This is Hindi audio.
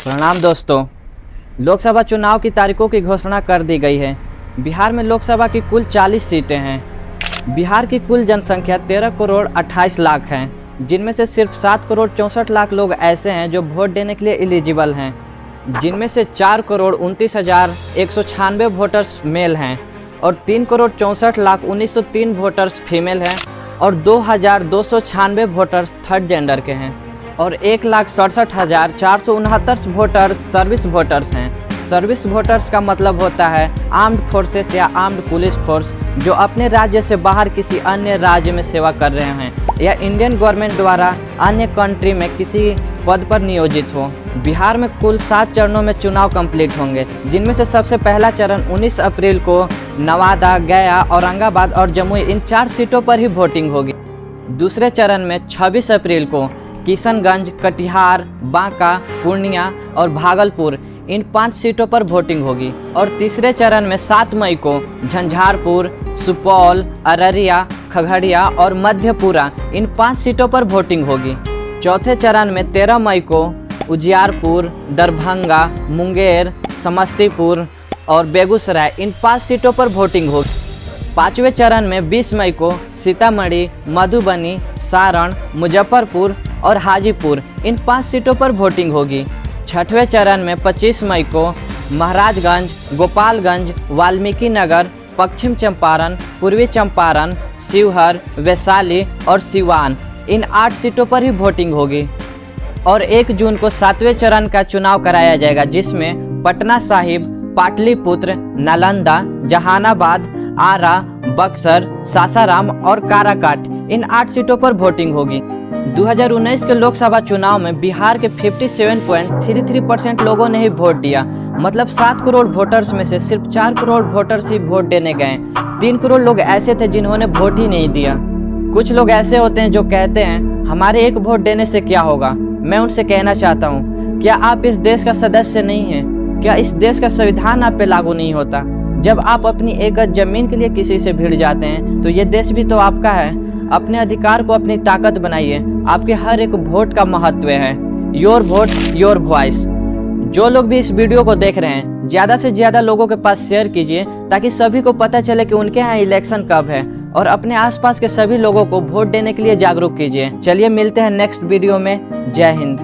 प्रणाम दोस्तों। लोकसभा चुनाव की तारीखों की घोषणा कर दी गई है। बिहार में लोकसभा की कुल 40 सीटें हैं। बिहार की कुल जनसंख्या 13 करोड़ 28 लाख हैं, जिनमें से सिर्फ 7 करोड़ 64 लाख लोग ऐसे हैं जो वोट देने के लिए एलिजिबल हैं, जिनमें से 4 करोड़ 29,196 वोटर्स मेल हैं और 3 करोड़ 64 लाख 1903 वोटर्स फीमेल हैं और 2,296 वोटर्स थर्ड जेंडर के हैं और 1,67,469 वोटर सर्विस वोटर्स हैं। सर्विस वोटर्स का मतलब होता है आर्म्ड फोर्सेस या आर्म्ड पुलिस फोर्स, जो अपने राज्य से बाहर किसी अन्य राज्य में सेवा कर रहे हैं या इंडियन गवर्नमेंट द्वारा अन्य कंट्री में किसी पद पर नियोजित हो। बिहार में कुल 7 चरणों में चुनाव कंप्लीट होंगे, जिनमें से सबसे पहला चरण 19 अप्रैल को नवादा, गया, औरंगाबाद और जमुई इन 4 सीटों पर ही वोटिंग होगी। दूसरे चरण में 26 अप्रैल को किशनगंज, कटिहार, बांका, पूर्णिया और भागलपुर इन 5 सीटों पर वोटिंग होगी और तीसरे चरण में 7 मई को झंझारपुर, सुपौल, अररिया, खगड़िया और मधेपुरा इन 5 सीटों पर वोटिंग होगी। चौथे चरण में 13 मई को उजियारपुर, दरभंगा, मुंगेर, समस्तीपुर और बेगूसराय इन 5 सीटों पर वोटिंग होगी। पाँचवें चरण में 20 मई को सीतामढ़ी, मधुबनी, सारण, मुजफ्फरपुर और हाजीपुर इन 5 सीटों पर वोटिंग होगी। छठवें चरण में 25 मई को महाराजगंज, गोपालगंज, वाल्मीकि नगर, पश्चिम चंपारण, पूर्वी चंपारण, शिवहर, वैशाली और सिवान इन 8 सीटों पर ही वोटिंग होगी और 1 जून को 7वें चरण का चुनाव कराया जाएगा, जिसमें पटना साहिब, पाटलिपुत्र, नालंदा, जहानाबाद, आरा, बक्सर, सासाराम और काराकाट इन 8 सीटों पर वोटिंग होगी। 2019 के लोकसभा चुनाव में बिहार के 57.33% लोगों ने ही वोट दिया, मतलब 7 करोड़ वोटर्स में से सिर्फ 4 करोड़ वोटर्स ही वोट देने गए। 3 करोड़ लोग ऐसे थे जिन्होंने वोट ही नहीं दिया। कुछ लोग ऐसे होते हैं जो कहते हैं हमारे एक वोट देने से क्या होगा। मैं उनसे कहना चाहता हूँ, क्या आप इस देश का सदस्य नहीं हैं? क्या इस देश का संविधान आप पे लागू नहीं होता? जब आप अपनी एक गज जमीन के लिए किसी से भिड़ जाते हैं तो ये देश भी तो आपका है। अपने अधिकार को अपनी ताकत बनाइए। आपके हर एक वोट का महत्व है। Your vote your voice. जो लोग भी इस वीडियो को देख रहे हैं, ज़्यादा से ज़्यादा लोगों के पास शेयर कीजिए ताकि सभी को पता चले कि उनके यहाँ इलेक्शन कब है, और अपने आसपास के सभी लोगों को वोट देने के लिए जागरूक कीजिए। चलिए मिलते हैं नेक्स्ट वीडियो में। जय हिंद।